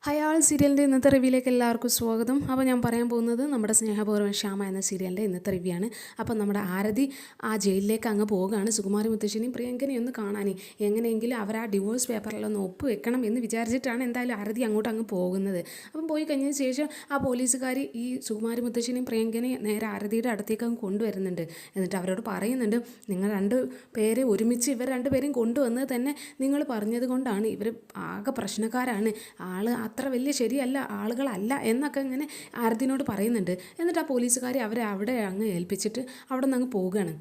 ഹയാൾ സീരിയലിൻ്റെ ഇന്നത്തെ റിവ്യൂയിലേക്ക് എല്ലാവർക്കും സ്വാഗതം. അപ്പോൾ ഞാൻ പറയാൻ പോകുന്നത് നമ്മുടെ സ്നേഹപൂർവ്വം ശ്യാമ എന്ന സീരിയലിൻ്റെ ഇന്നത്തെ റിവ്യൂ ആണ്. അപ്പോൾ നമ്മുടെ ആരതി ആ ജയിലിലേക്ക് അങ്ങ് പോവുകയാണ് സുകുമാരി മുത്തശ്ശിനെയും പ്രിയങ്കനെയും ഒന്ന് കാണാൻ. എങ്ങനെയെങ്കിലും അവർ ആ ഡിവോഴ്സ് പേപ്പറിലൊന്ന് ഒപ്പ് വെക്കണം എന്ന് വിചാരിച്ചിട്ടാണ് എന്തായാലും ആരതി അങ്ങ് പോകുന്നത്. അപ്പം പോയി കഴിഞ്ഞതിന് ശേഷം ആ പോലീസുകാർ ഈ സുകുമാരി മുത്തശ്ശിനെയും പ്രിയങ്കനെയും നേരെ ആരതിയുടെ അടുത്തേക്ക് അങ്ങ് കൊണ്ടുവരുന്നുണ്ട്. എന്നിട്ട് അവരോട് പറയുന്നുണ്ട്, നിങ്ങൾ രണ്ട് പേരെ ഒരുമിച്ച് ഇവർ രണ്ടുപേരെയും കൊണ്ടുവന്നത് തന്നെ നിങ്ങൾ പറഞ്ഞത് കൊണ്ടാണ്. ഇവർ ആകെ പ്രശ്നക്കാരാണ്, അത്ര വലിയ ശരിയല്ല ആളുകളല്ല എന്നൊക്കെ ഇങ്ങനെ ആരതിനോട് പറയുന്നുണ്ട്. എന്നിട്ട് ആ പോലീസുകാരെ അവരെ അവിടെ അങ്ങ് ഏൽപ്പിച്ചിട്ട് അവിടെ നിന്ന് അങ്ങ് പോവുകയാണ്.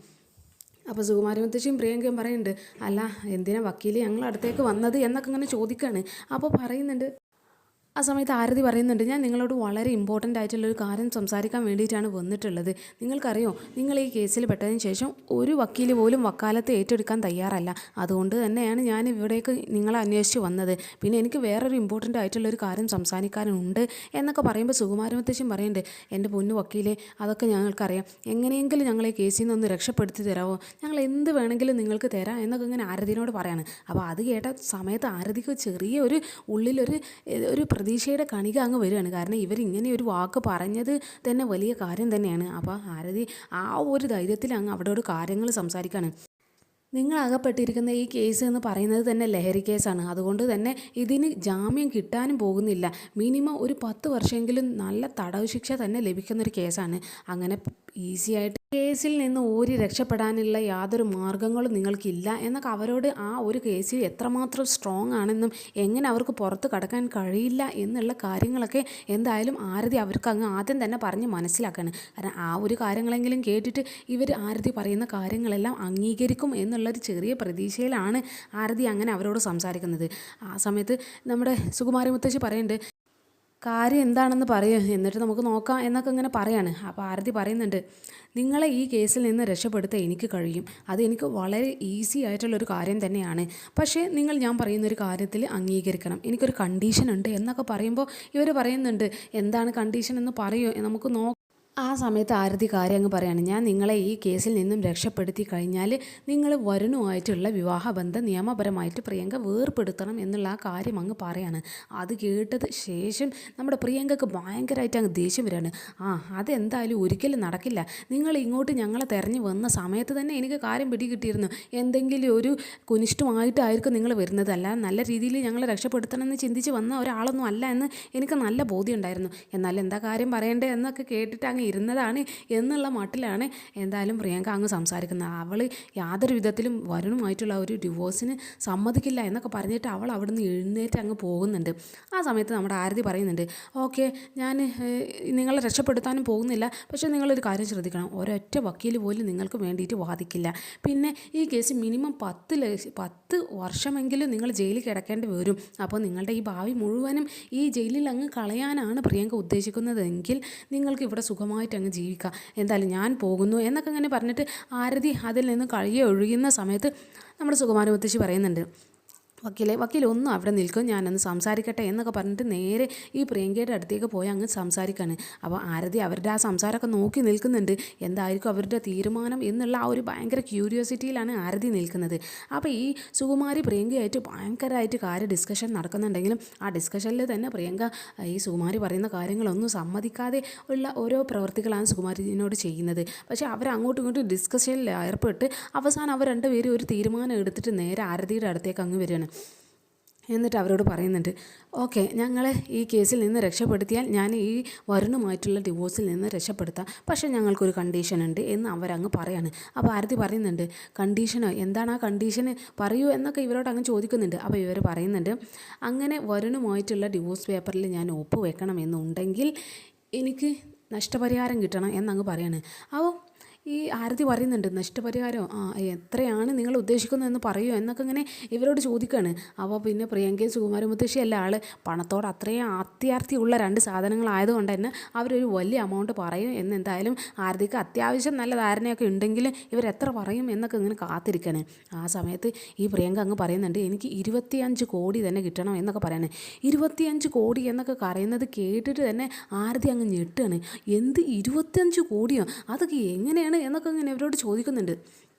അപ്പോൾ സുകുമാരി മുത്തശ്ശിയും പ്രിയങ്കയും പറയുന്നുണ്ട്, അല്ല എന്തിനാ വക്കീൽ ഞങ്ങൾ അടുത്തേക്ക് വന്നത് എന്നൊക്കെ ഇങ്ങനെ ചോദിക്കുകയാണ്. അപ്പോൾ പറയുന്നുണ്ട്, ആ സമയത്ത് ആരതി പറയുന്നുണ്ട്, ഞാൻ നിങ്ങളോട് വളരെ ഇമ്പോർട്ടൻ്റ് ആയിട്ടുള്ളൊരു കാര്യം സംസാരിക്കാൻ വേണ്ടിയിട്ടാണ് വന്നിട്ടുള്ളത്. നിങ്ങൾക്കറിയോ, നിങ്ങൾ ഈ കേസിൽ പെട്ടതിന് ശേഷം ഒരു വക്കീൽ പോലും വക്കാലത്ത് ഏറ്റെടുക്കാൻ തയ്യാറല്ല. അതുകൊണ്ട് തന്നെയാണ് ഞാൻ ഇവിടേക്ക് നിങ്ങളെ അന്വേഷിച്ച് വന്നത്. പിന്നെ എനിക്ക് വേറൊരു ഇമ്പോർട്ടൻ്റ് ആയിട്ടുള്ളൊരു കാര്യം സംസാരിക്കാനുണ്ട് എന്നൊക്കെ പറയുമ്പോൾ സുകുമാരി മുത്തശ്ശൻ പറയുന്നുണ്ട്, എൻ്റെ പൊന്നു വക്കീലെ, അതൊക്കെ ഞങ്ങൾക്കറിയാം. എങ്ങനെയെങ്കിലും ഞങ്ങളെ കേസിൽ നിന്നൊന്ന് രക്ഷപ്പെടുത്തി തരാമോ? ഞങ്ങൾ എന്ത് വേണമെങ്കിലും നിങ്ങൾക്ക് തരാം എന്നൊക്കെ ഇങ്ങനെ ആരതിനോട് പറയാണ്. അപ്പോൾ അത് കേട്ട സമയത്ത് ആരതിക്ക് ചെറിയൊരു ഉള്ളിലൊരു പ്രതീക്ഷയുടെ കണിക അങ്ങ് വരികയാണ്. കാരണം ഇവരിങ്ങനെ ഒരു വാക്ക് പറഞ്ഞത് തന്നെ വലിയ കാര്യം തന്നെയാണ്. അപ്പോൾ ആരതി ആ ഒരു ധൈര്യത്തിൽ അങ്ങ് അവിടെയോട് കാര്യങ്ങൾ സംസാരിക്കുകയാണ്. നിങ്ങൾ അകപ്പെട്ടിരിക്കുന്ന ഈ കേസ് എന്ന് പറയുന്നത് തന്നെ ലഹരി കേസാണ്. അതുകൊണ്ട് തന്നെ ഇതിന് ജാമ്യം കിട്ടാനും പോകുന്നില്ല. മിനിമം ഒരു 10 വർഷമെങ്കിലും നല്ല തടവ് ശിക്ഷ തന്നെ ലഭിക്കുന്നൊരു കേസാണ്. അങ്ങനെ ഈസി ആയിട്ട് കേസിൽ നിന്ന് ഓരി രക്ഷപ്പെടാനുള്ള യാതൊരു മാർഗങ്ങളും നിങ്ങൾക്കില്ല എന്നൊക്കെ അവരോട് ആ ഒരു കേസിൽ എത്രമാത്രം സ്ട്രോങ് ആണെന്നും എങ്ങനെ അവർക്ക് പുറത്ത് കടക്കാൻ കഴിയില്ല എന്നുള്ള കാര്യങ്ങളൊക്കെ എന്തായാലും ആരതി അവർക്ക് അങ്ങ് ആദ്യം തന്നെ പറഞ്ഞ് മനസ്സിലാക്കാണ്. കാരണം ആ ഒരു കാര്യങ്ങളെങ്കിലും കേട്ടിട്ട് ഇവർ ആരതി പറയുന്ന കാര്യങ്ങളെല്ലാം അംഗീകരിക്കും എന്നുള്ളൊരു ചെറിയ പ്രതീക്ഷയിലാണ് ആരതി അങ്ങനെ അവരോട് സംസാരിക്കുന്നത്. ആ സമയത്ത് നമ്മുടെ സുകുമാരി മുത്തശ്ശി പറയുന്നുണ്ട്, കാര്യം എന്താണെന്ന് പറയും, എന്നിട്ട് നമുക്ക് നോക്കാം എന്നൊക്കെ ഇങ്ങനെ പറയാണ്. അപ്പോൾ ആരതി പറയുന്നുണ്ട്, നിങ്ങളെ ഈ കേസിൽ നിന്ന് രക്ഷപ്പെടുത്താൻ എനിക്ക് കഴിയും. അതെനിക്ക് വളരെ ഈസി ആയിട്ടുള്ളൊരു കാര്യം തന്നെയാണ്. പക്ഷേ നിങ്ങൾ ഞാൻ പറയുന്നൊരു കാര്യത്തിൽ അംഗീകരിക്കണം. എനിക്കൊരു കണ്ടീഷൻ ഉണ്ട് എന്നൊക്കെ പറയുമ്പോൾ ഇവർ പറയുന്നുണ്ട്, എന്താണ് കണ്ടീഷൻ എന്ന് പറയൂ, നമുക്ക് ആ സമയത്ത് ആരതി കാര്യം അങ്ങ് പറയാണ്, ഞാൻ നിങ്ങളെ ഈ കേസിൽ നിന്നും രക്ഷപ്പെടുത്തി കഴിഞ്ഞാൽ നിങ്ങൾ വരുണുമായിട്ടുള്ള വിവാഹബന്ധം നിയമപരമായിട്ട് പ്രിയങ്ക വേർപ്പെടുത്തണം എന്നുള്ള ആ കാര്യം അങ്ങ് പറയാണ്. അത് കേട്ടത് ശേഷം നമ്മുടെ പ്രിയങ്കക്ക് ഭയങ്കരമായിട്ട് അങ്ങ് ദേഷ്യം വരികയാണ്. അതെന്തായാലും ഒരിക്കലും നടക്കില്ല. നിങ്ങൾ ഇങ്ങോട്ട് ഞങ്ങളെ തെരഞ്ഞു വന്ന സമയത്ത് തന്നെ എനിക്ക് കാര്യം പിടികിട്ടിയിരുന്നു. എന്തെങ്കിലും ഒരു കുനിഷ്ടമായിട്ടായിരിക്കും നിങ്ങൾ വരുന്നത്, അല്ല നല്ല രീതിയിൽ ഞങ്ങളെ രക്ഷപ്പെടുത്തണമെന്ന് ചിന്തിച്ച് വന്ന ഒരാളൊന്നും അല്ല എന്ന് എനിക്ക് നല്ല ബോധ്യം ഉണ്ടായിരുന്നു. എന്നാൽ എന്താ കാര്യം പറയണ്ടേ എന്നൊക്കെ കേട്ടിട്ട് അങ്ങ് ഇരുന്നതാണ് എന്നുള്ള മട്ടിലാണ് എന്തായാലും പ്രിയങ്ക അങ്ങ് സംസാരിക്കുന്നത്. അവൾ യാതൊരു വിധത്തിലും വരുണുമായിട്ടുള്ള ഒരു ഡിവോഴ്സിന് സമ്മതിക്കില്ല എന്നൊക്കെ പറഞ്ഞിട്ട് അവൾ അവിടുന്ന് എഴുന്നേറ്റ് അങ്ങ് പോകുന്നുണ്ട്. ആ സമയത്ത് നമ്മുടെ ആരതി പറയുന്നുണ്ട്, ഓക്കെ, ഞാൻ നിങ്ങളെ രക്ഷപ്പെടുത്താനും പോകുന്നില്ല, പക്ഷേ നിങ്ങളൊരു കാര്യം ശ്രദ്ധിക്കണം, ഒരൊറ്റ വക്കീൽ പോലും നിങ്ങൾക്ക് വേണ്ടിയിട്ട് വാദിക്കില്ല. പിന്നെ ഈ കേസ് മിനിമം 10 വർഷമെങ്കിലും നിങ്ങൾ ജയിലിൽ കിടക്കേണ്ടി വരും. അപ്പോൾ നിങ്ങളുടെ ഈ ഭാവി മുഴുവനും ഈ ജയിലിൽ അങ്ങ് കളയാനാണ് പ്രിയങ്ക ഉദ്ദേശിക്കുന്നതെങ്കിൽ നിങ്ങൾക്ക് ഇവിടെ സുഖമായിട്ട് അങ്ങ് ജീവിക്കാം. എന്തായാലും ഞാൻ പോകുന്നു എന്നൊക്കെ ഇങ്ങനെ പറഞ്ഞിട്ട് ആരതി അതിൽ നിന്ന് ഒഴിയുന്ന സമയത്ത് നമ്മുടെ സുകുമാരി മുത്തശ്ശി പറയുന്നുണ്ട്, വക്കീൽ ഒന്നും അവിടെ നിൽക്കും, ഞാനൊന്ന് സംസാരിക്കട്ടെ എന്നൊക്കെ പറഞ്ഞിട്ട് നേരെ ഈ പ്രിയങ്കയുടെ അടുത്തേക്ക് പോയി അങ്ങ് സംസാരിക്കുകയാണ്. അപ്പോൾ ആരതി അവരുടെ ആ സംസാരമൊക്കെ നോക്കി നിൽക്കുന്നുണ്ട്, എന്തായിരിക്കും അവരുടെ തീരുമാനം എന്നുള്ള ആ ഒരു ഭയങ്കര ക്യൂരിയോസിറ്റിയിലാണ് ആരതി നിൽക്കുന്നത്. അപ്പോൾ ഈ സുകുമാരി പ്രിയങ്കയായിട്ട് ഭയങ്കരമായിട്ട് ഡിസ്കഷൻ നടക്കുന്നുണ്ടെങ്കിലും ആ ഡിസ്കഷനിൽ തന്നെ പ്രിയങ്ക ഈ സുകുമാരി പറയുന്ന കാര്യങ്ങളൊന്നും സമ്മതിക്കാതെ ഉള്ള ഓരോ പ്രവർത്തികളാണ് സുകുമാരിനോട് ചെയ്യുന്നത്. പക്ഷേ അവർ അങ്ങോട്ടും ഇങ്ങോട്ടും ഡിസ്കഷനിൽ ഏർപ്പെട്ട് അവസാനം അവർ രണ്ടുപേരും ഒരു തീരുമാനം എടുത്തിട്ട് നേരെ ആരതിയുടെ അടുത്തേക്ക് അങ്ങ് വരികയാണ്. എന്നിട്ട് അവരോട് പറയുന്നുണ്ട്, ഓക്കെ, ഞങ്ങളെ ഈ കേസിൽ നിന്ന് രക്ഷപ്പെടുത്തിയാൽ ഞാൻ ഈ വരുണുമായിട്ടുള്ള ഡിവോഴ്സിൽ നിന്ന് രക്ഷപ്പെടുത്താം, പക്ഷേ ഞങ്ങൾക്കൊരു കണ്ടീഷൻ ഉണ്ട് എന്ന് അവരങ്ങ് പറയാണ്. അപ്പോൾ ആരതി പറയുന്നുണ്ട്, കണ്ടീഷനോ, എന്താണ് ആ കണ്ടീഷന് പറയൂ എന്നൊക്കെ ഇവരോട് അങ്ങ് ചോദിക്കുന്നുണ്ട്. അപ്പോൾ ഇവർ പറയുന്നുണ്ട്, അങ്ങനെ വരുണുമായിട്ടുള്ള ഡിവോഴ്സ് പേപ്പറിൽ ഞാൻ ഒപ്പ് വെക്കണമെന്നുണ്ടെങ്കിൽ എനിക്ക് നഷ്ടപരിഹാരം കിട്ടണം എന്നങ്ങ് പറയാണ്. അപ്പോൾ ഈ ആരതി പറയുന്നുണ്ട്, നഷ്ടപരിഹാരം എത്രയാണ് നിങ്ങൾ ഉദ്ദേശിക്കുന്നതെന്ന് പറയൂ എന്നൊക്കെ ഇങ്ങനെ ഇവരോട് ചോദിക്കുകയാണ്. അപ്പോൾ പിന്നെ പ്രിയങ്കയും സുകുമാരി മുത്തശ്ശിയല്ല ആൾ പണത്തോട് അത്രയും അത്യാർത്ഥിയുള്ള രണ്ട് സാധനങ്ങളായതുകൊണ്ട് തന്നെ അവരൊരു വലിയ എമൗണ്ട് പറയും എന്ന് എന്തായാലും ആരതിക്ക് അത്യാവശ്യം നല്ല ധാരണയൊക്കെ ഉണ്ടെങ്കിൽ ഇവരെത്ര പറയും എന്നൊക്കെ ഇങ്ങനെ കാത്തിരിക്കുകയാണ്. ആ സമയത്ത് ഈ പ്രിയങ്ക അങ്ങ് പറയുന്നുണ്ട്, എനിക്ക് 25 കോടി തന്നെ കിട്ടണം എന്നൊക്കെ പറയാണ്. 25 കോടി എന്നൊക്കെ പറയുന്നത് കേട്ടിട്ട് തന്നെ ആരതി അങ്ങ് ഞെട്ടുകയാണ്. എന്ത് 25 കോടിയോ, അതൊക്കെ എങ്ങനെയാണ് എന്നൊക്കെ ഇങ്ങനെ ഇവരോട് ചോദിക്കുന്നുണ്ട്.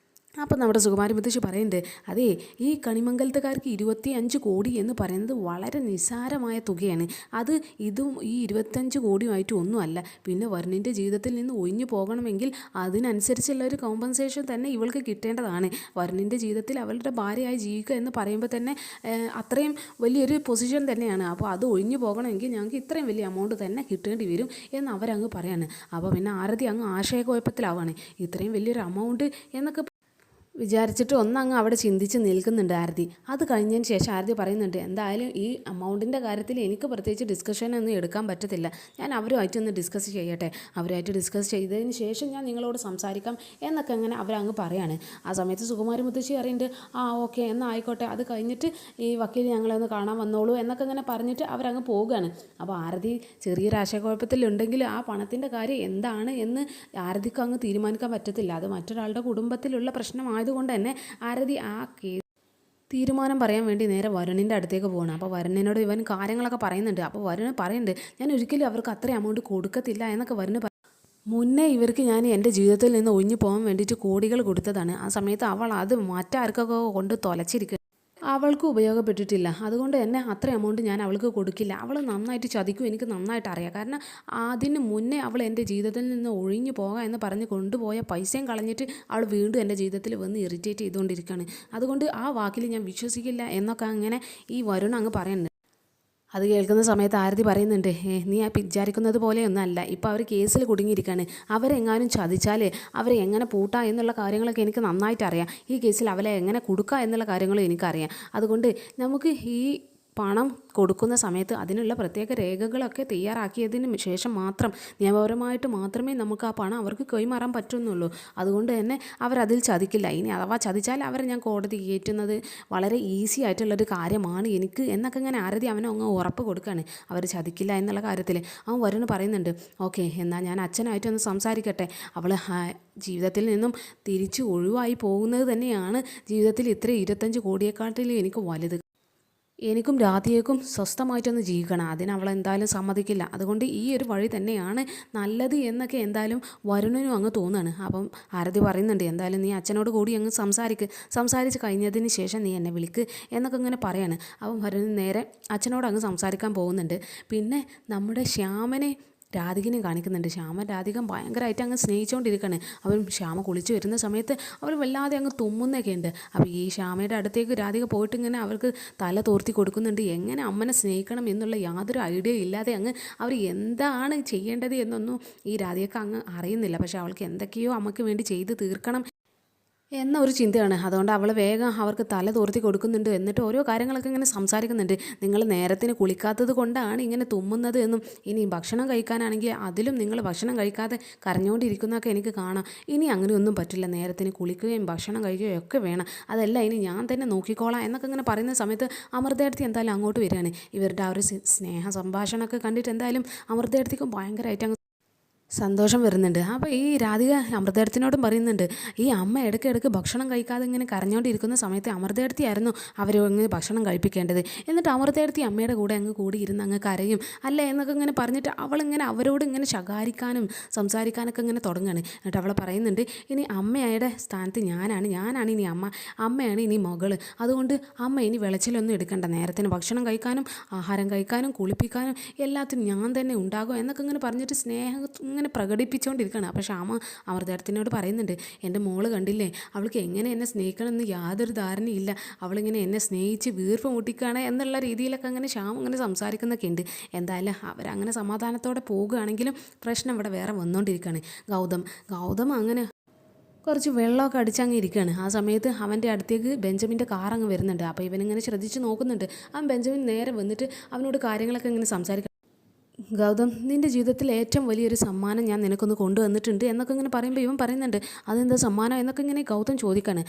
അപ്പം നമ്മുടെ സുകുമാരി മുത്തശ്ശി പറയുന്നുണ്ട്, അതേ ഈ കണിമംഗലത്തുകാർക്ക് 25 കോടി എന്ന് പറയുന്നത് വളരെ നിസ്സാരമായ തുകയാണ്. അത് ഇതും ഈ 25 കോടിയുമായിട്ട് ഒന്നുമല്ല. പിന്നെ വരുണിൻ്റെ ജീവിതത്തിൽ നിന്ന് ഒഴിഞ്ഞു പോകണമെങ്കിൽ അതിനനുസരിച്ചുള്ള ഒരു കോമ്പൻസേഷൻ തന്നെ ഇവൾക്ക് കിട്ടേണ്ടതാണ്. വരുണിൻ്റെ ജീവിതത്തിൽ അവളുടെ ഭാര്യയായി ജീവിക്കുക എന്ന് പറയുമ്പോൾ തന്നെ അത്രയും വലിയൊരു പൊസിഷൻ തന്നെയാണ്. അപ്പോൾ അത് ഒഴിഞ്ഞു പോകണമെങ്കിൽ ഞങ്ങൾക്ക് ഇത്രയും വലിയ എമൗണ്ട് തന്നെ കിട്ടേണ്ടി വരും എന്ന് അവരങ്ങ് പറയാണ്. അപ്പോൾ പിന്നെ ആരതി അങ്ങ് ആശയക്കുഴപ്പത്തിലാവാണ്. ഇത്രയും വലിയൊരു എമൗണ്ട് എന്നൊക്കെ വിചാരിച്ചിട്ട് ഒന്നങ്ങ് അവിടെ ചിന്തിച്ച് നിൽക്കുന്നുണ്ട് ആരതി. അത് കഴിഞ്ഞതിന് ശേഷം ആരതി പറയുന്നുണ്ട്, എന്തായാലും ഈ എമൗണ്ടിൻ്റെ കാര്യത്തിൽ എനിക്ക് പ്രത്യേകിച്ച് ഡിസ്കഷനൊന്നും എടുക്കാൻ പറ്റത്തില്ല. ഞാൻ അവരുമായിട്ടൊന്ന് ഡിസ്കസ് ചെയ്യട്ടെ. അവരുമായിട്ട് ഡിസ്കസ് ചെയ്തതിന് ശേഷം ഞാൻ നിങ്ങളോട് സംസാരിക്കാം എന്നൊക്കെ അങ്ങനെ അവരങ്ങ് പറയാണ്. ആ സമയത്ത് സുകുമാരി മുത്തശ്ശി അറിയുന്നുണ്ട്, ഓക്കെ എന്നാൽ ആയിക്കോട്ടെ, അത് കഴിഞ്ഞിട്ട് ഈ വക്കീൽ ഞങ്ങളെ ഒന്ന് കാണാൻ വന്നോളൂ എന്നൊക്കെ അങ്ങനെ പറഞ്ഞിട്ട് അവരങ്ങ് പോവുകയാണ്. അപ്പോൾ ആരതി ചെറിയൊരു ആശയക്കുഴപ്പത്തിലുണ്ടെങ്കിൽ ആ പണത്തിൻ്റെ കാര്യം എന്താണ് എന്ന് ആരതിക്ക് അങ്ങ് തീരുമാനിക്കാൻ പറ്റത്തില്ല. അത് മറ്റൊരാളുടെ കുടുംബത്തിലുള്ള പ്രശ്നമായതുകൊണ്ട് തന്നെ ആരതി ആ തീരുമാനം പറയാൻ വേണ്ടി നേരെ വരുണിൻ്റെ അടുത്തേക്ക് പോകണം. അപ്പോൾ വരുണിനോട് ഇവൻ കാര്യങ്ങളൊക്കെ പറയുന്നുണ്ട്. അപ്പോൾ വരുൺ പറയുന്നുണ്ട്, ഞാൻ ഒരിക്കലും അവർക്ക് അത്രയും എമൗണ്ട് കൊടുക്കത്തില്ല എന്നൊക്കെ വരുണ് മുന്നേ ഇവർക്ക് ഞാൻ എൻ്റെ ജീവിതത്തിൽ നിന്ന് ഒഴിഞ്ഞു പോകാൻ വേണ്ടിയിട്ട് കോടികൾ കൊടുത്തതാണ്. ആ സമയത്ത് അവൾ അത് മറ്റാർക്കൊക്കെ കൊണ്ട് തൊലച്ചിരിക്കുക, അവൾക്ക് ഉപയോഗപ്പെട്ടിട്ടില്ല. അതുകൊണ്ട് തന്നെ അത്ര എമൗണ്ട് ഞാൻ അവൾക്ക് കൊടുക്കില്ല. അവൾ നന്നായിട്ട് ചതിക്കും, എനിക്ക് നന്നായിട്ട് അറിയാം. കാരണം അതിന് മുന്നേ അവൾ എൻ്റെ ജീവിതത്തിൽ നിന്ന് ഒഴിഞ്ഞു പോകാം എന്ന് പറഞ്ഞ് കൊണ്ടുപോയ പൈസയും കളഞ്ഞിട്ട് അവൾ വീണ്ടും എൻ്റെ ജീവിതത്തിൽ വന്ന് ഇറിറ്റേറ്റ് ചെയ്തുകൊണ്ടിരിക്കുകയാണ്. അതുകൊണ്ട് ആ വാക്കിൽ ഞാൻ വിശ്വസിക്കില്ല എന്നൊക്കെ അങ്ങനെ ഈ വരുൺ അങ്ങ് പറയുന്നുണ്ട്. അത് കേൾക്കുന്ന സമയത്ത് ആരതി പറയുന്നുണ്ട്, നീ ആ വിചാരിക്കുന്നത് പോലെയൊന്നല്ല. ഇപ്പോൾ അവർ കേസിൽ കുടുങ്ങിയിരിക്കുകയാണ്. അവരെങ്ങാനും ചതിച്ചാൽ അവരെ എങ്ങനെ പൂട്ടാം എന്നുള്ള കാര്യങ്ങളൊക്കെ എനിക്ക് നന്നായിട്ട് അറിയാം. ഈ കേസിൽ അവരെ എങ്ങനെ കൊടുക്കുക എന്നുള്ള കാര്യങ്ങളും എനിക്കറിയാം. അതുകൊണ്ട് നമുക്ക് ഈ പണം കൊടുക്കുന്ന സമയത്ത് അതിനുള്ള പ്രത്യേക രേഖകളൊക്കെ തയ്യാറാക്കിയതിന് ശേഷം മാത്രം നിയമപരമായിട്ട് മാത്രമേ നമുക്ക് ആ പണം അവർക്ക് കൈമാറാൻ പറ്റുന്നുള്ളൂ. അതുകൊണ്ട് തന്നെ അവരതിൽ ചതിക്കില്ല. ഇനി അഥവാ ചതിച്ചാൽ അവരെ ഞാൻ കോടതി കയറ്റുന്നത് വളരെ ഈസി ആയിട്ടുള്ളൊരു കാര്യമാണ് എനിക്ക് എന്നൊക്കെ ഇങ്ങനെ ആരതി അവനെ അങ്ങ് ഉറപ്പ് കൊടുക്കുകയാണ്. അവർ ചതിക്കില്ല എന്നുള്ള കാര്യത്തിൽ അവൻ വരുണ് പറയുന്നുണ്ട്, ഓക്കെ എന്നാൽ ഞാൻ അച്ഛനായിട്ടൊന്ന് സംസാരിക്കട്ടെ. അവൾ ജീവിതത്തിൽ നിന്നും തിരിച്ച് ഒഴിവായി പോകുന്നത് തന്നെയാണ് ജീവിതത്തിൽ ഇത്ര 25 കോടിയെക്കാട്ടിലും എനിക്ക് വലുത്. എനിക്കും രാധിയേക്കും സ്വസ്ഥമായിട്ടൊന്ന് ജീവിക്കണം. അതിന് അവൾ എന്തായാലും സമ്മതിക്കില്ല. അതുകൊണ്ട് ഈ ഒരു വഴി തന്നെയാണ് നല്ലത് എന്നൊക്കെ എന്തായാലും വരുണിനും അങ്ങ് തോന്നുകയാണ്. അപ്പം ആരതി പറയുന്നുണ്ട്, എന്തായാലും നീ അച്ഛനോട് കൂടി അങ്ങ് സംസാരിച്ച് കഴിഞ്ഞതിന് ശേഷം നീ എന്നെ വിളിക്ക് എന്നൊക്കെ ഇങ്ങനെ പറയാണ്. അപ്പം വരുൺ നേരെ അച്ഛനോട് അങ്ങ് സംസാരിക്കാൻ പോകുന്നുണ്ട്. പിന്നെ നമ്മുടെ ശ്യാമനെ രാധികനെയും കാണിക്കുന്നുണ്ട്. ശ്യാമ രാധിക ഭയങ്കരമായിട്ട് അങ്ങ് സ്നേഹിച്ചുകൊണ്ടിരിക്കുകയാണ്. അവൻ ശ്യാമ കുളിച്ച് വരുന്ന സമയത്ത് അവൾ വല്ലാതെ അങ്ങ് തുമ്മുന്നൊക്കെ ഉണ്ട്. അപ്പോൾ ഈ ശ്യാമയുടെ അടുത്തേക്ക് രാധിക പോയിട്ട് ഇങ്ങനെ അവർക്ക് തല തോർത്തി കൊടുക്കുന്നുണ്ട്. എങ്ങനെ അമ്മനെ സ്നേഹിക്കണം എന്നുള്ള യാതൊരു ഐഡിയ ഇല്ലാതെ അങ്ങ് അവർ എന്താണ് ചെയ്യേണ്ടത് എന്നൊന്നും ഈ രാധികക്ക് അങ്ങ് അറിയുന്നില്ല. പക്ഷേ അവൾക്ക് എന്തൊക്കെയോ അമ്മയ്ക്ക് വേണ്ടി ചെയ്ത് തീർക്കണം എന്ന ഒരു ചിന്തയാണ്. അതുകൊണ്ട് അവൾ വേഗം അവർക്ക് തല തോർത്തി കൊടുക്കുന്നുണ്ട്. എന്നിട്ട് ഓരോ കാര്യങ്ങളൊക്കെ ഇങ്ങനെ സംസാരിക്കുന്നുണ്ട്. നിങ്ങൾ നേരത്തിന് കുളിക്കാത്തത് കൊണ്ടാണ് ഇങ്ങനെ തുമ്മുന്നത് എന്നും, ഇനി ഭക്ഷണം കഴിക്കാനാണെങ്കിൽ അതിലും നിങ്ങൾ ഭക്ഷണം കഴിക്കാതെ കരഞ്ഞുകൊണ്ടിരിക്കുന്നതൊക്കെ എനിക്ക് കാണാം. ഇനി അങ്ങനെയൊന്നും പറ്റില്ല, നേരത്തിന് കുളിക്കുകയും ഭക്ഷണം കഴിക്കുകയും ഒക്കെ വേണം. അതല്ല ഇനി ഞാൻ തന്നെ നോക്കിക്കോളാം എന്നൊക്കെ ഇങ്ങനെ പറയുന്ന സമയത്ത് അമൃതേടത്തി എന്തായാലും അങ്ങോട്ട് വരികയാണ്. ഇവരുടെ ആ ഒരു സ്നേഹ സംഭാഷണമൊക്കെ കണ്ടിട്ട് എന്തായാലും അമൃതേടത്തിക്കും ഭയങ്കരമായിട്ട് സന്തോഷം വരുന്നുണ്ട്. അപ്പോൾ ഈ രാധിക അമൃതേടത്തിനോടും പറയുന്നുണ്ട്, ഈ അമ്മ ഇടയ്ക്കിടയ്ക്ക് ഭക്ഷണം കഴിക്കാതെ ഇങ്ങനെ കരഞ്ഞുകൊണ്ടിരിക്കുന്ന സമയത്ത് അമൃതേടത്തിയായിരുന്നു അവരെ അങ്ങ് ഭക്ഷണം കഴിപ്പിക്കേണ്ടത്. എന്നിട്ട് അമൃതേടത്തി അമ്മയുടെ കൂടെ അങ്ങ് കൂടി ഇരുന്ന് അങ്ങ് കരയും അല്ലേ എന്നൊക്കെ ഇങ്ങനെ പറഞ്ഞിട്ട് അവളിങ്ങനെ അവരോട് ഇങ്ങനെ ശകാരിക്കാനും സംസാരിക്കാനൊക്കെ ഇങ്ങനെ തുടങ്ങുകയാണ്. എന്നിട്ട് അവൾ പറയുന്നുണ്ട്, ഇനി അമ്മയുടെ സ്ഥാനത്ത് ഞാനാണ് ഇനി അമ്മയാണ് ഇനി മകള്. അതുകൊണ്ട് അമ്മ ഇനി വിളച്ചിലൊന്നും എടുക്കണ്ട, നേരത്തിന് ഭക്ഷണം കഴിക്കാനും ആഹാരം കഴിക്കാനും കുളിപ്പിക്കാനും എല്ലാത്തിനും ഞാൻ തന്നെ ഉണ്ടാകും എന്നൊക്കെ ഇങ്ങനെ പറഞ്ഞിട്ട് സ്നേഹം ഇങ്ങനെ പ്രകടിപ്പിച്ചുകൊണ്ടിരിക്കുകയാണ്. അപ്പോൾ ശ്യാമ അമൃതേടത്തിനോട് പറയുന്നുണ്ട്, എൻ്റെ മോള് കണ്ടില്ലേ, അവൾക്ക് എങ്ങനെ എന്നെ സ്നേഹിക്കണമെന്ന് യാതൊരു ധാരണയില്ല, അവളിങ്ങനെ എന്നെ സ്നേഹിച്ച് വീർപ്പ് മുട്ടിക്കുകയാണ് എന്നുള്ള രീതിയിലൊക്കെ അങ്ങനെ ശ്യാമ ഇങ്ങനെ സംസാരിക്കുന്നൊക്കെ ഉണ്ട്. എന്തായാലും അവരങ്ങനെ സമാധാനത്തോടെ പോകുകയാണെങ്കിലും പ്രശ്നം ഇവിടെ വേറെ വന്നുകൊണ്ടിരിക്കുകയാണ്. ഗൗതം അങ്ങനെ കുറച്ച് വെള്ളമൊക്കെ അടിച്ചങ്ങ് ഇരിക്കുകയാണ്. ആ സമയത്ത് അവൻ്റെ അടുത്തേക്ക് ബെഞ്ചമിൻ്റെ കാർ അങ്ങ് വരുന്നുണ്ട്. അപ്പോൾ ഇവനിങ്ങനെ ശ്രദ്ധിച്ച് നോക്കുന്നുണ്ട്. ആ ബെഞ്ചമിൻ നേരെ വന്നിട്ട് അവനോട് കാര്യങ്ങളൊക്കെ ഇങ്ങനെ സംസാരിക്കും. ഗൗതം, നിൻ്റെ ജീവിതത്തിൽ ഏറ്റവും വലിയൊരു സമ്മാനം ഞാൻ നിനക്കൊന്ന് കൊണ്ടുവന്നിട്ടുണ്ട് എന്നൊക്കെ ഇങ്ങനെ പറയുമ്പോൾ ഇവൻ പറയുന്നുണ്ട്, അതെന്താ സമ്മാനം എന്നൊക്കെ ഇങ്ങനെ ഗൗതം ചോദിക്കാണ്.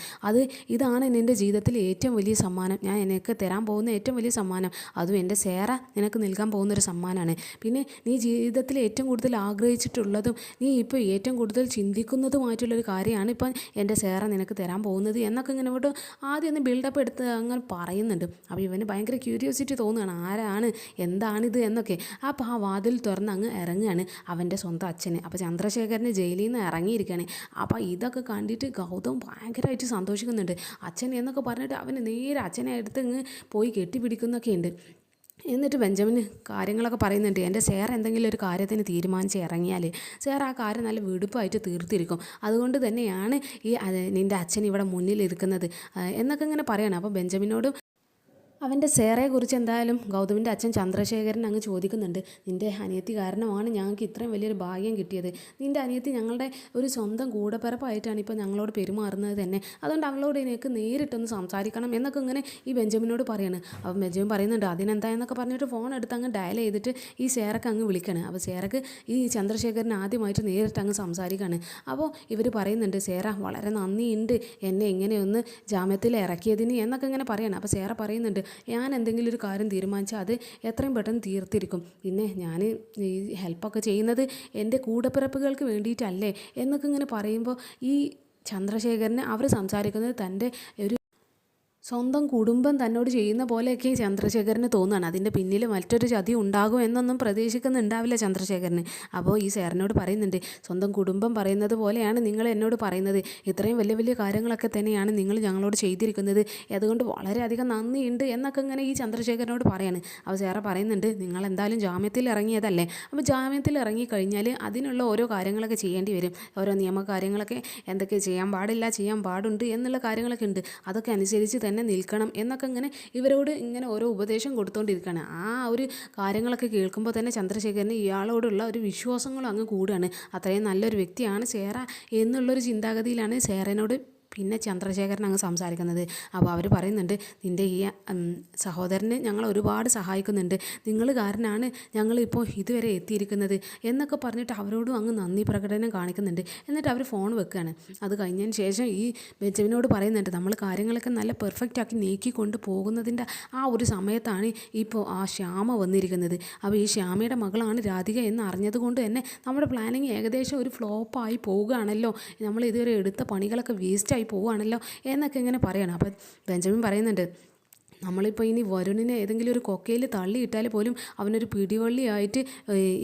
ഇതാണ് നിൻ്റെ ജീവിതത്തിലെ ഏറ്റവും വലിയ സമ്മാനം, ഞാൻ നിനക്ക് തരാൻ പോകുന്ന ഏറ്റവും വലിയ സമ്മാനം, അതും എൻ്റെ സേറ നിനക്ക് നൽകാൻ പോകുന്നൊരു സമ്മാനമാണ്. പിന്നെ നീ ജീവിതത്തിൽ ഏറ്റവും കൂടുതൽ ആഗ്രഹിച്ചിട്ടുള്ളതും നീ ഇപ്പോൾ ഏറ്റവും കൂടുതൽ ചിന്തിക്കുന്നതുമായിട്ടുള്ളൊരു കാര്യമാണ് ഇപ്പം എൻ്റെ സേറ നിനക്ക് തരാൻ പോകുന്നത് എന്നൊക്കെ ഇങ്ങനെ ഇവിടെ ആദ്യം ഒന്ന് ബിൽഡപ്പ് എടുത്ത് അങ്ങനെ പറയുന്നുണ്ട്. അപ്പോൾ ഇവന് ഭയങ്കര ക്യൂരിയോസിറ്റി തോന്നുകയാണ്, ആരാണ് എന്താണിത് എന്നൊക്കെ. അപ്പോൾ വാതിൽ തുറന്ന് അങ്ങ് ഇറങ്ങുകയാണ് അവൻ്റെ സ്വന്തം അച്ഛന്. അപ്പോൾ ചന്ദ്രശേഖരന് ജയിലിൽ നിന്ന് ഇറങ്ങിയിരിക്കുകയാണ്. അപ്പോൾ ഇതൊക്കെ കണ്ടിട്ട് ഗൗതം ഭയങ്കരമായിട്ട് സന്തോഷിക്കുന്നുണ്ട്. അച്ഛൻ എന്നൊക്കെ പറഞ്ഞിട്ട് അവന് നേരെ അച്ഛനെ അടുത്ത് അങ്ങ് പോയി കെട്ടിപ്പിടിക്കുന്നൊക്കെ ഉണ്ട്. എന്നിട്ട് ബെഞ്ചമിന് കാര്യങ്ങളൊക്കെ പറയുന്നുണ്ട്. എൻ്റെ സേർ എന്തെങ്കിലും ഒരു കാര്യത്തിന് തീരുമാനിച്ച് ഇറങ്ങിയാൽ സേർ ആ കാര്യം നല്ല വെടുപ്പായിട്ട് തീർത്തിരിക്കും. അതുകൊണ്ട് തന്നെയാണ് നിൻ്റെ അച്ഛൻ ഇവിടെ മുന്നിലിരിക്കുന്നത് എന്നൊക്കെ ഇങ്ങനെ പറയണം. അപ്പോൾ ബെഞ്ചമിനോടും അവൻ്റെ സേറയെക്കുറിച്ച് എന്തായാലും ഗൗതമിൻ്റെ അച്ഛൻ ചന്ദ്രശേഖരൻ അങ്ങ് ചോദിക്കുന്നുണ്ട്. നിൻ്റെ അനിയത്തി കാരണമാണ് ഞങ്ങൾക്ക് ഇത്രയും വലിയൊരു ഭാഗ്യം കിട്ടിയത്. നിൻ്റെ അനിയത്തി ഞങ്ങളുടെ ഒരു സ്വന്തം കൂടപ്പിറപ്പായിട്ടാണ് ഇപ്പോൾ ഞങ്ങളോട് പെരുമാറുന്നത് തന്നെ. അതുകൊണ്ട് അവളോട് എനിക്ക് നേരിട്ടൊന്ന് സംസാരിക്കണം എന്നൊക്കെ ഇങ്ങനെ ഈ ബെഞ്ചമിനോട് പറയാണ്. അപ്പം ബെഞ്ചമിൻ പറയുന്നുണ്ട് അതിനെന്താ എന്നൊക്കെ പറഞ്ഞിട്ട് ഫോൺ എടുത്ത് അങ്ങ് ഡയൽ ചെയ്തിട്ട് ഈ സേറക്ക് അങ്ങ് വിളിക്കുകയാണ്. അപ്പോൾ സേറക്ക് ഈ ചന്ദ്രശേഖരൻ ആദ്യമായിട്ട് നേരിട്ട് അങ്ങ് സംസാരിക്കുകയാണ്. അപ്പോൾ ഇവർ പറയുന്നുണ്ട് സേറ വളരെ നന്ദിയുണ്ട് എന്നെ ഇങ്ങനെയൊന്ന് ജാമ്യത്തിൽ ഇറക്കിയതിന് എന്നൊക്കെ ഇങ്ങനെ പറയണം. അപ്പോൾ സേറ പറയുന്നുണ്ട് ഞാൻ എന്തെങ്കിലും ഒരു കാര്യം തീരുമാനിച്ചാൽ അത് എത്രയും പെട്ടെന്ന് തീർത്തിരിക്കും. പിന്നെ ഞാൻ ഈ ഹെൽപ്പൊക്കെ ചെയ്യുന്നത് എൻ്റെ കൂടപ്പിറപ്പുകൾക്ക് വേണ്ടിയിട്ടല്ലേ എന്നൊക്കെ ഇങ്ങനെ പറയുമ്പോൾ ഈ ചന്ദ്രശേഖരന് അവർ സംസാരിക്കുന്നത് തൻ്റെ ഒരു സ്വന്തം കുടുംബം തന്നോട് ചെയ്യുന്ന പോലെയൊക്കെ ചന്ദ്രശേഖരന് തോന്നുകയാണ്. അതിൻ്റെ പിന്നിൽ മറ്റൊരു ചതി ഉണ്ടാകും എന്നൊന്നും പ്രതീക്ഷിക്കുന്നുണ്ടാവില്ല ചന്ദ്രശേഖരന്. അപ്പോൾ ഈ സേറിനോട് പറയുന്നുണ്ട് സ്വന്തം കുടുംബം പറയുന്നത് പോലെയാണ് നിങ്ങൾ എന്നോട് പറയുന്നത്. ഇത്രയും വലിയ വലിയ കാര്യങ്ങളൊക്കെ തന്നെയാണ് നിങ്ങൾ ഞങ്ങളോട് ചെയ്തിരിക്കുന്നത്. അതുകൊണ്ട് വളരെയധികം നന്ദിയുണ്ട് എന്നൊക്കെ ഇങ്ങനെ ഈ ചന്ദ്രശേഖരനോട് പറയാണ്. അപ്പോൾ സേറ പറയുന്നുണ്ട് നിങ്ങൾ എന്തായാലും ജാമ്യത്തിൽ ഇറങ്ങിയതല്ലേ. അപ്പോൾ ജാമ്യത്തിൽ ഇറങ്ങിക്കഴിഞ്ഞാൽ അതിനുള്ള ഓരോ കാര്യങ്ങളൊക്കെ ചെയ്യേണ്ടി വരും. ഓരോ നിയമകാര്യങ്ങളൊക്കെ എന്തൊക്കെ ചെയ്യാൻ പാടില്ല ചെയ്യാൻ പാടുണ്ട് എന്നുള്ള കാര്യങ്ങളൊക്കെ ഉണ്ട്. അതൊക്കെ അനുസരിച്ച് തന്നെ നിൽക്കണം എന്നൊക്കെ ഇങ്ങനെ ഇവരോട് ഇങ്ങനെ ഓരോ ഉപദേശം കൊടുത്തുകൊണ്ടിരിക്കുകയാണ്. ആ ഒരു കാര്യങ്ങളൊക്കെ കേൾക്കുമ്പോൾ തന്നെ ചന്ദ്രശേഖരന് ഇയാളോടുള്ള ഒരു വിശ്വാസങ്ങളും അങ്ങ് കൂടുകയാണ്. അത്രയും നല്ലൊരു വ്യക്തിയാണ് സേറ എന്നുള്ളൊരു ചിന്താഗതിയിലാണ് സേറനോട് പിന്നെ ചന്ദ്രശേഖരൻ അങ്ങ് സംസാരിക്കുന്നത്. അപ്പോൾ അവർ പറയുന്നുണ്ട് നിൻ്റെ ഈ സഹോദരന് ഞങ്ങൾ ഒരുപാട് സഹായിക്കുന്നുണ്ട്. നിങ്ങൾ കാരണമാണ് ഞങ്ങളിപ്പോൾ ഇതുവരെ എത്തിയിരിക്കുന്നത് എന്നൊക്കെ പറഞ്ഞിട്ട് അവരോടും അങ്ങ് നന്ദി പ്രകടനം കാണിക്കുന്നുണ്ട്. എന്നിട്ട് അവർ ഫോൺ വെക്കുകയാണ്. അത് കഴിഞ്ഞതിന് ശേഷം ഈ ബെഞ്ചമിനോട് പറയുന്നുണ്ട് നമ്മൾ കാര്യങ്ങളൊക്കെ നല്ല പെർഫെക്റ്റ് ആക്കി നീക്കിക്കൊണ്ട് പോകുന്നതിൻ്റെ ആ ഒരു സമയത്താണ് ഇപ്പോൾ ആ ശ്യാമ വന്നിരിക്കുന്നത്. അപ്പോൾ ഈ ശ്യാമയുടെ മകളാണ് രാധിക എന്ന് അറിഞ്ഞത് കൊണ്ട് തന്നെ നമ്മുടെ പ്ലാനിങ് ഏകദേശം ഒരു ഫ്ലോപ്പായി പോവുകയാണല്ലോ. നമ്മൾ ഇതുവരെ എടുത്ത പണികളൊക്കെ വേസ്റ്റായി പോവുകയാണല്ലോ എന്നൊക്കെ ഇങ്ങനെ പറയണം. അപ്പം ബെഞ്ചമിൻ പറയുന്നുണ്ട് നമ്മളിപ്പോൾ ഇനി വരുണിനെ ഏതെങ്കിലും ഒരു കൊക്കയിൽ തള്ളിയിട്ടാൽ പോലും അവനൊരു പിടിവള്ളിയായിട്ട്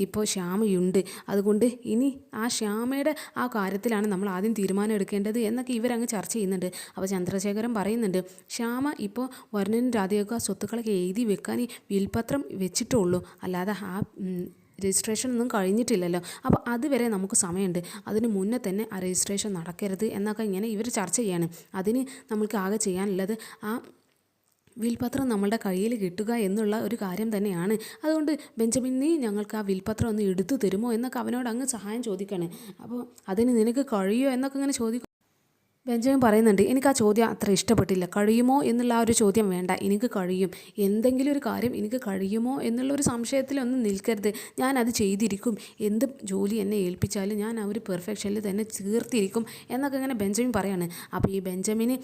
ഇപ്പോൾ ശ്യാമയുണ്ട്. അതുകൊണ്ട് ഇനി ആ ശ്യാമയുടെ ആ കാര്യത്തിലാണ് നമ്മൾ ആദ്യം തീരുമാനം എടുക്കേണ്ടത് എന്നൊക്കെ ഇവരങ്ങ് ചർച്ച ചെയ്യുന്നുണ്ട്. അപ്പോൾ ചന്ദ്രശേഖരൻ പറയുന്നുണ്ട് ശ്യാമ ഇപ്പോൾ വരുണിനും രാധികയ്ക്കും ആ സ്വത്തുക്കളൊക്കെ എഴുതി വെക്കാൻ ഈ വിൽപത്രം വെച്ചിട്ടുള്ളൂ, അല്ലാതെ ആ രജിസ്ട്രേഷൻ ഒന്നും കഴിഞ്ഞിട്ടില്ലല്ലോ. അപ്പോൾ അതുവരെ നമുക്ക് സമയമുണ്ട്. അതിന് മുന്നേ തന്നെ ആ രജിസ്ട്രേഷൻ നടക്കരുത് എന്നൊക്കെ ഇങ്ങനെ ഇവർ ചർച്ച ചെയ്യാണ്. അതിന് നമ്മൾക്ക് ആകെ ചെയ്യാനുള്ളത് ആ വിൽപത്രം നമ്മളുടെ കയ്യിൽ കിട്ടുക എന്നുള്ള ഒരു കാര്യം തന്നെയാണ്. അതുകൊണ്ട് ബെഞ്ചമിൻ നീ ഞങ്ങൾക്ക് ആ വിൽപത്രം ഒന്ന് എടുത്തു തരുമോ എന്നൊക്കെ അവനോട് അങ്ങ് സഹായം ചോദിക്കുകയാണ്. അപ്പോൾ അതിന് നിനക്ക് കഴിയുമോ എന്നൊക്കെ ഇങ്ങനെ ചോദിക്കും. ബെഞ്ചമിൻ പറയുന്നുണ്ട് എനിക്ക് ആ ചോദ്യം അത്ര ഇഷ്ടപ്പെട്ടില്ല. കഴിയുമോ എന്നുള്ള ആ ഒരു ചോദ്യം വേണ്ട, എനിക്ക് കഴിയും. എന്തെങ്കിലും ഒരു കാര്യം എനിക്ക് കഴിയുമോ എന്നുള്ളൊരു സംശയത്തിലൊന്നും നിൽക്കരുത്. ഞാനത് ചെയ്തിരിക്കും. എന്ത് ജോലി എന്നെ ഏൽപ്പിച്ചാലും ഞാൻ ആ ഒരു പെർഫെക്ഷനിൽ തന്നെ തീർത്തിരിക്കും എന്നൊക്കെ ഇങ്ങനെ ബെഞ്ചമിൻ പറയാണ്. അപ്പോൾ ഈ ബെഞ്ചമിന്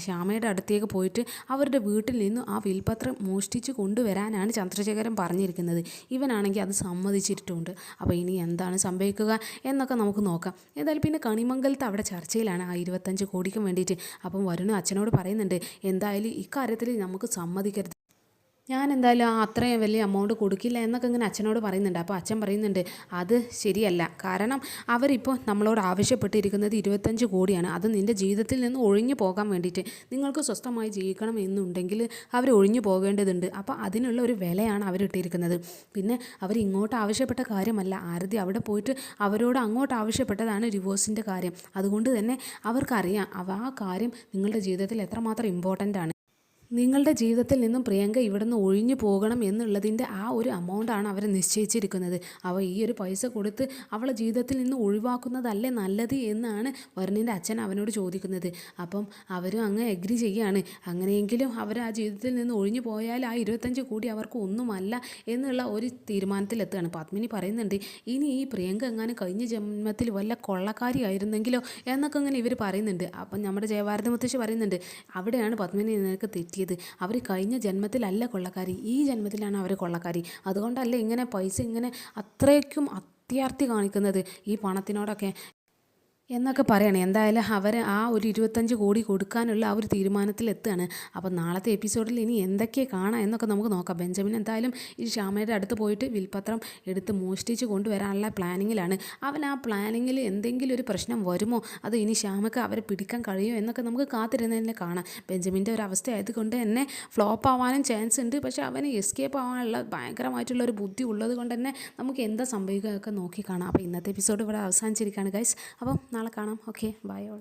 ശ്യാമയുടെ അടുത്തേക്ക് പോയിട്ട് അവരുടെ വീട്ടിൽ നിന്ന് ആ വിൽപത്രം മോഷ്ടിച്ച് കൊണ്ടുവരാനാണ് ചന്ദ്രശേഖരൻ പറഞ്ഞിരിക്കുന്നത്. ഇവനാണെങ്കിൽ അത് സമ്മതിച്ചിട്ടുണ്ട്. അപ്പോൾ ഇനി എന്താണ് സംഭവിക്കുക എന്നൊക്കെ നമുക്ക് നോക്കാം. ഏതായാലും പിന്നെ കണിമംഗലത്ത് അവിടെ ചർച്ചയിലാണ് 25 കോടിക്കും വേണ്ടിയിട്ട്. അപ്പം വരുണ് അച്ഛനോട് പറയുന്നുണ്ട് എന്തായാലും ഇക്കാര്യത്തിൽ നമുക്ക് സമ്മതിക്കരുത്, ഞാൻ എന്തായാലും അത്രയും വലിയ എമൗണ്ട് കൊടുക്കില്ല എന്നൊക്കെ ഇങ്ങനെ അച്ഛനോട് പറയുന്നുണ്ട്. അപ്പോൾ അച്ഛൻ പറയുന്നുണ്ട് അത് ശരിയല്ല, കാരണം അവരിപ്പോൾ നമ്മളോട് ആവശ്യപ്പെട്ടിരിക്കുന്നത് 25 കോടിയാണ്. അത് നിൻ്റെ ജീവിതത്തിൽ നിന്ന് ഒഴിഞ്ഞു പോകാൻ വേണ്ടിയിട്ട്, നിങ്ങൾക്ക് സ്വസ്ഥമായി ജീവിക്കണം എന്നുണ്ടെങ്കിൽ അവർ ഒഴിഞ്ഞു പോകേണ്ടതുണ്ട്. അപ്പോൾ അതിനുള്ള ഒരു വിലയാണ് അവരിട്ടിരിക്കുന്നത്. പിന്നെ അവർ ഇങ്ങോട്ട് ആവശ്യപ്പെട്ട കാര്യമല്ല, ആരതി അവിടെ പോയിട്ട് അവരോട് അങ്ങോട്ട് ആവശ്യപ്പെട്ടതാണ് ഡിവോഴ്സിൻ്റെ കാര്യം. അതുകൊണ്ട് തന്നെ അവർക്കറിയാം ആ കാര്യം നിങ്ങളുടെ ജീവിതത്തിൽ എത്രമാത്രം ഇമ്പോർട്ടൻ്റ് ആണ്. നിങ്ങളുടെ ജീവിതത്തിൽ നിന്നും പ്രിയങ്ക ഇവിടുന്ന് ഒഴിഞ്ഞു പോകണം എന്നുള്ളതിൻ്റെ ആ ഒരു എമൗണ്ടാണ് അവർ നിശ്ചയിച്ചിരിക്കുന്നത്. അവ ഈ ഒരു പൈസ കൊടുത്ത് അവളെ ജീവിതത്തിൽ നിന്ന് ഒഴിവാക്കുന്നതല്ലേ നല്ലത് എന്നാണ് വരുണിൻ്റെ അച്ഛൻ അവനോട് ചോദിക്കുന്നത്. അപ്പം അവരും അങ്ങ് എഗ്രി ചെയ്യുകയാണ്. അങ്ങനെയെങ്കിലും അവർ ആ ജീവിതത്തിൽ നിന്ന് ഒഴിഞ്ഞു പോയാൽ ആ 25 കോടി അവർക്ക് ഒന്നുമല്ല എന്നുള്ള ഒരു തീരുമാനത്തിലെത്തുകയാണ്. പത്മിനി പറയുന്നുണ്ട് ഇനി ഈ പ്രിയങ്ക എങ്ങാനും കഴിഞ്ഞ ജന്മത്തിൽ വല്ല കൊള്ളക്കാരിയായിരുന്നെങ്കിലോ എന്നൊക്കെ ഇങ്ങനെ ഇവർ പറയുന്നുണ്ട്. അപ്പം നമ്മുടെ ജയഭാരതി മുത്തശ്ശി പറയുന്നുണ്ട് അവിടെയാണ് പത്മിനി നിനക്ക് തെറ്റിയത്. അവർ കഴിഞ്ഞ ജന്മത്തിലല്ല കൊള്ളക്കാരി, ഈ ജന്മത്തിലാണ് അവർ കൊള്ളക്കാരി. അതുകൊണ്ടല്ലേ ഇങ്ങനെ പൈസ ഇങ്ങനെ അത്രയ്ക്കും അത്യാർത്തി കാണിക്കുന്നത് ഈ പണത്തിനോടൊക്കെ. എന്നൊക്കെ പറയണേ. എന്തായാലും അവർ ആ ഒരു 25 കോടി കൊടുക്കാനുള്ള ആ ഒരു തീരുമാനത്തിലെത്തുകയാണ്. അപ്പോൾ നാളത്തെ എപ്പിസോഡിൽ ഇനി എന്തൊക്കെ കാണാം എന്നൊക്കെ നമുക്ക് നോക്കാം. ബെഞ്ചമിൻ എന്തായാലും ഈ ശ്യാമയുടെ അടുത്ത് പോയിട്ട് വിൽപത്രം എടുത്ത് മോഷ്ടിച്ച് കൊണ്ടുവരാനുള്ള പ്ലാനിങ്ങിലാണ്. അവൻ ആ പ്ലാനിങ്ങിൽ എന്തെങ്കിലും ഒരു പ്രശ്നം വരുമോ, അത് ഇനി ശ്യാമയ്ക്ക് അവരെ പിടിക്കാൻ കഴിയുമോ എന്നൊക്കെ നമുക്ക് കാത്തിരുന്നതിനെ കാണാം. ബെഞ്ചമിൻ്റെ ഒരു അവസ്ഥ ആയതുകൊണ്ട് തന്നെ ഫ്ലോപ്പ് ആവാനും ചാൻസ് ഉണ്ട്. പക്ഷേ അവന് എസ്കേപ്പ് ആവാനുള്ള ഭയങ്കരമായിട്ടുള്ള ഒരു ബുദ്ധി ഉള്ളത് കൊണ്ട് തന്നെ നമുക്ക് എന്താ സംഭവിക്കുകയൊക്കെ നോക്കി കാണാം. അപ്പോൾ ഇന്നത്തെ എപ്പിസോഡ് ഇവിടെ അവസാനിച്ചിരിക്കുകയാണ് ഗൈസ്. അപ്പം നാളെ കാണാം. Okay, bye all.